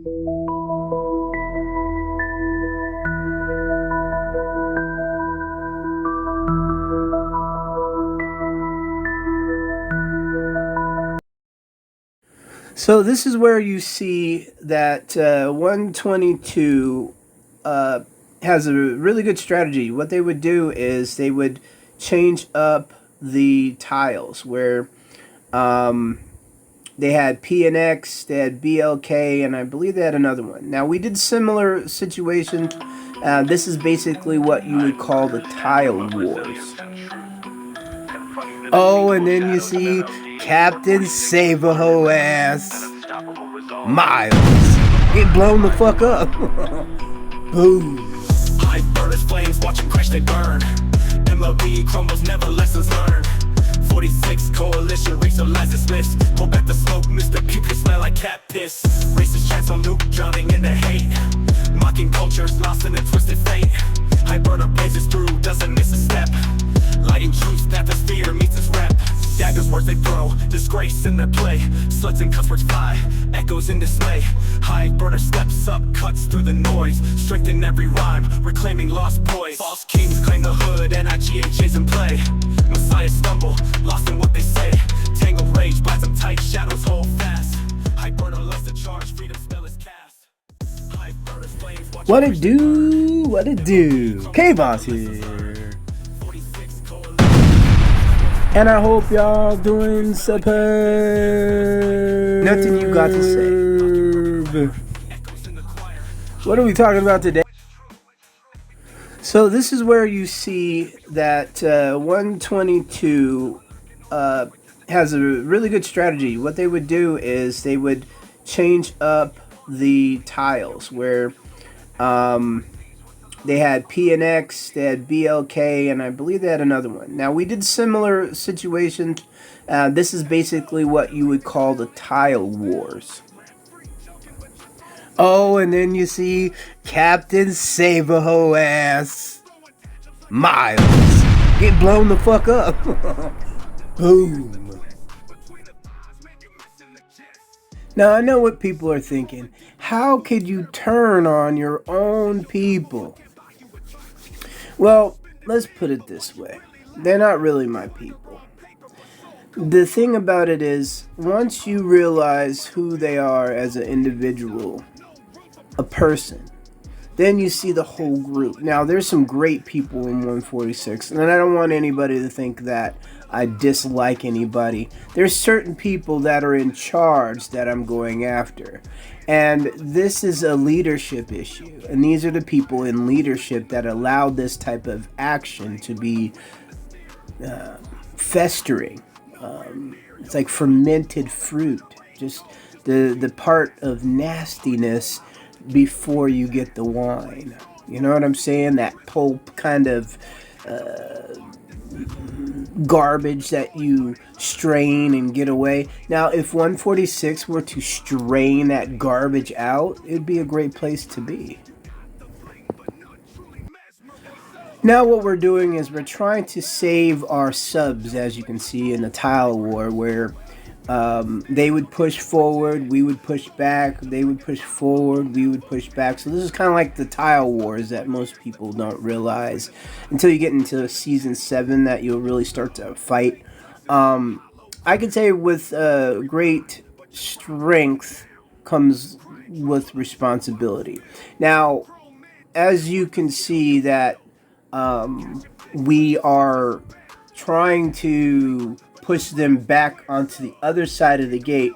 So this is where you see that 122 has a really good strategy. What they would do is they would change up the tiles where they had P and X, they had BLK, and I believe they had another one. Now we did similar situations. This is basically what you would call the tile wars. Oh, and then you see Captain Saberho ass Miles get blown the fuck up. Boom. HiveBurners flames, watch them crash, they burn. MLB crumbles, never lessons learned. 46 coalition racialized this list. Hold back the smoke, Mr. Keep your smell like cat piss. Racist chants on Luke, drowning in their hate. Mocking cultures, lost in a twisted fate. HiveBurner blazes through, doesn't miss a step. Lighting truth, atmosphere meets its rep. Daggers, words they throw, disgrace in their play. Sluts and cuss words fly, echoes in dismay. HiveBurner steps up, cuts through the noise. Strengthen every rhyme, reclaiming lost poise. False kings claim the hood, NIGHA's in play. Messiahs stumble, lost in what they say. Tangled rage, binds them tight, shadows hold fast. HiveBurner loves the charge, freedom spell is cast. HiveBurners flames, watch What it do? What it do? KayBoss here. And I hope y'all doing superb. Nothing you got to say. What are we talking about today? So this is where you see that 122 has a really good strategy. What they would do is they would change up the tiles where they had P and X, they had BLK, and I believe they had another one. Now we did similar situations. This is basically what you would call the tile wars. Oh, and then you see Captain Saberho ass Miles get blown the fuck up. Boom. Now I know what people are thinking. How could you turn on your own people? Well, let's put it this way. They're not really my people. The thing about it is, once you realize who they are as an individual, a person, then you see the whole group. Now, there's some great people in 146, and I don't want anybody to think that I dislike anybody. There's certain people that are in charge that I'm going after. And this is a leadership issue. And these are the people in leadership that allowed this type of action to be festering. It's like fermented fruit. Just the part of nastiness before you get the wine. You know what I'm saying? That pulp kind of garbage that you strain and get away. Now, if 146 were to strain that garbage out, it'd be a great place to be. Now what we're doing is we're trying to save our subs, as you can see in the tile war, where they would push forward, we would push back, they would push forward, we would push back. So this is kind of like the tile wars that most people don't realize until you get into season 7 that you'll really start to fight. I can say with great strength comes with responsibility. Now, as you can see that we are trying to push them back onto the other side of the gate.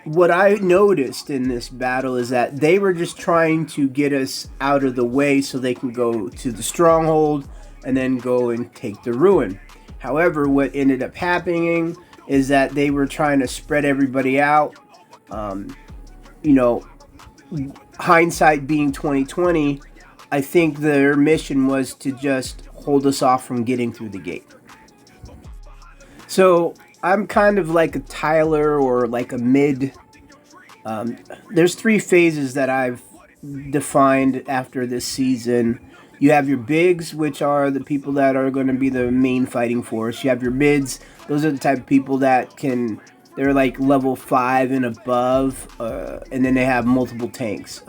What I noticed in this battle is that they were just trying to get us out of the way so they can go to the stronghold and then go and take the ruin. However, what ended up happening is that they were trying to spread everybody out. You know, hindsight being 2020, I think their mission was to just hold us off from getting through the gate. So I'm kind of like a Tyler or like a mid. There's 3 phases that I've defined after this season. You have your bigs, which are the people that are going to be the main fighting force. You have your mids. Those are the type of people that they're like level 5 and above, and then they have multiple tanks,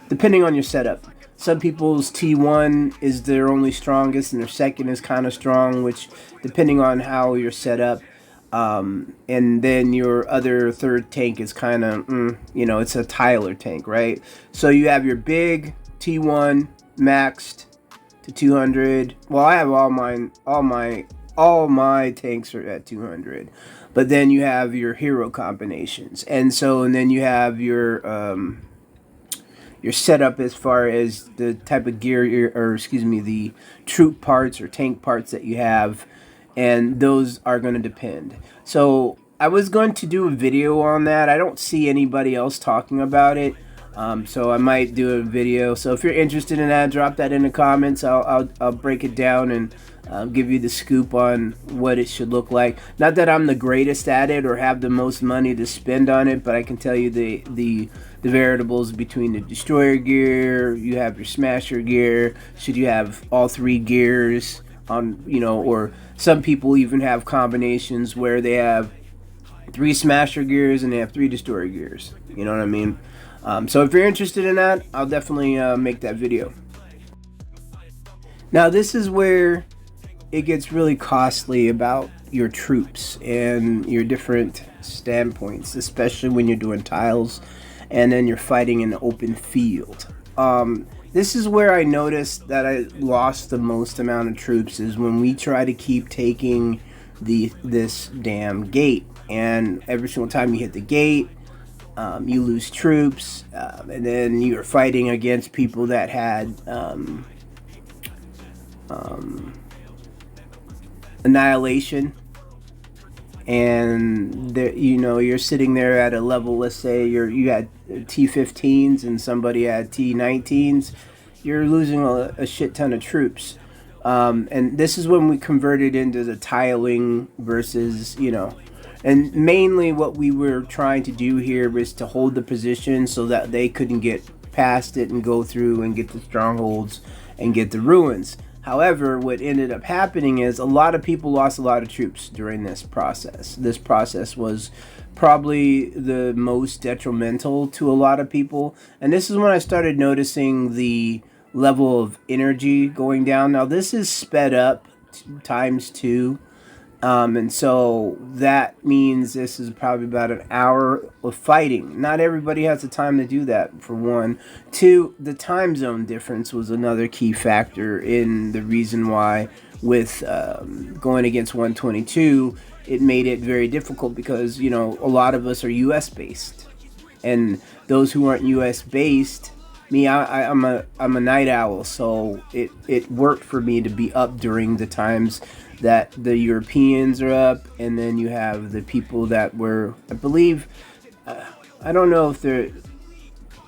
depending on your setup. Some people's T1 is their only strongest, and their second is kind of strong, which depending on how you're set up. And then your other third tank is kind of, it's a Tyler tank, right? So you have your big T1 maxed to 200. Well, I have all my tanks are at 200. But then you have your hero combinations, and then you have your setup as far as the type of gear, the troop parts or tank parts that you have, and those are going to depend. So I was going to do a video on that. I don't see anybody else talking about it, so I might do a video. So if you're interested in that, drop that in the comments. I'll break it down and give you the scoop on what it should look like. Not that I'm the greatest at it or have the most money to spend on it, but I can tell you the variables between the destroyer gear. You have your smasher gear. Should you have all 3 gears on, or some people even have combinations where they have 3 smasher gears and they have 3 destroyer gears. You know what I mean? So if you're interested in that, I'll definitely make that video. Now this is where it gets really costly about your troops and your different standpoints, especially when you're doing tiles and then you're fighting in the open field. This is where I noticed that I lost the most amount of troops, is when we try to keep taking this damn gate, and every single time you hit the gate, you lose troops, and then you're fighting against people that had annihilation, and you're sitting there at a level, let's say you had T15s and somebody had T19s, you're losing a shit ton of troops. And this is when we converted into the tiling versus, and mainly what we were trying to do here was to hold the position so that they couldn't get past it and go through and get the strongholds and get the ruins. However, what ended up happening is a lot of people lost a lot of troops during this process. This process was probably the most detrimental to a lot of people. And this is when I started noticing the level of energy going down. Now, this is sped up times 2. And so that means this is probably about an hour of fighting. Not everybody has the time to do that, for one. 2, the time zone difference was another key factor in the reason why with going against 122, it made it very difficult because, a lot of us are US based. And those who aren't US based, I'm a night owl, so it worked for me to be up during the times that the Europeans are up, and then you have the people that were, I believe, I don't know if they're,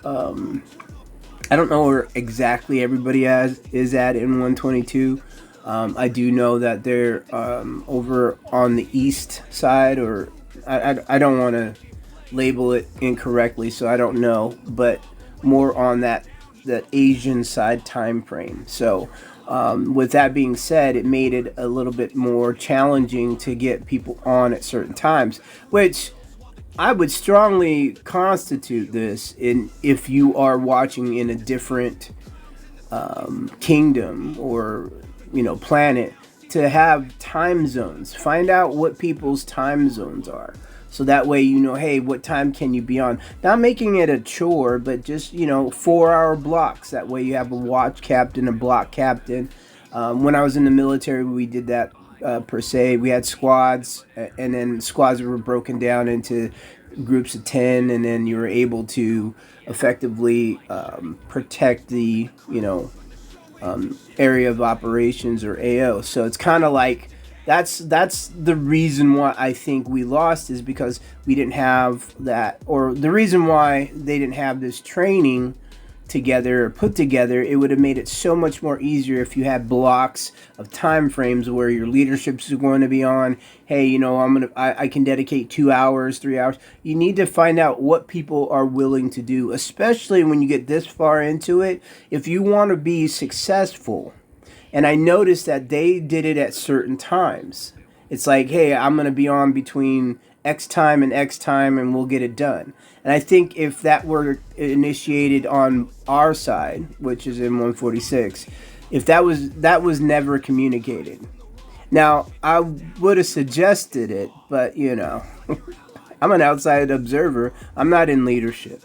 I don't know where exactly everybody is at in 122. I do know that they're over on the east side, or I don't want to label it incorrectly, so I don't know, but more on that Asian side time frame. So with that being said, it made it a little bit more challenging to get people on at certain times, which I would strongly constitute this in if you are watching in a different kingdom or planet, to have time zones. Find out what people's time zones are, so that way hey, what time can you be on? Not making it a chore, but just 4-hour blocks. That way you have a watch captain, a block captain. When I was in the military, we did that per se. We had squads, and then squads were broken down into groups of 10, and then you were able to effectively protect the area of operations, or AO. So it's kind of like that's the reason why I think we lost, is because we didn't have that, or the reason why they didn't have this training together or put together. It would have made it so much more easier if you had blocks of time frames where your leaderships are going to be on. Hey, I can dedicate 2 hours, 3 hours. You need to find out what people are willing to do, especially when you get this far into it. If you want to be successful, and I noticed that they did it at certain times. It's like, hey, I'm going to be on between X time and X time, and we'll get it done. And I think if that were initiated on our side, which is in 146, if that was never communicated. Now, I would have suggested it, but I'm an outside observer. I'm not in leadership.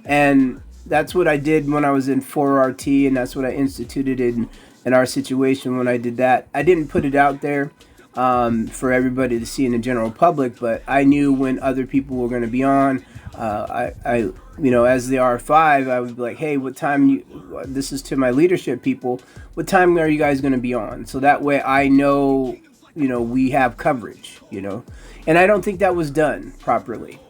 And that's what I did when I was in 4RT, and that's what I instituted in our situation when I did that. I didn't put it out there for everybody to see in the general public, but I knew when other people were going to be on. I as the R5, I would be like, hey, what time this is to my leadership people, what time are you guys going to be on? So that way I know, we have coverage, and I don't think that was done properly.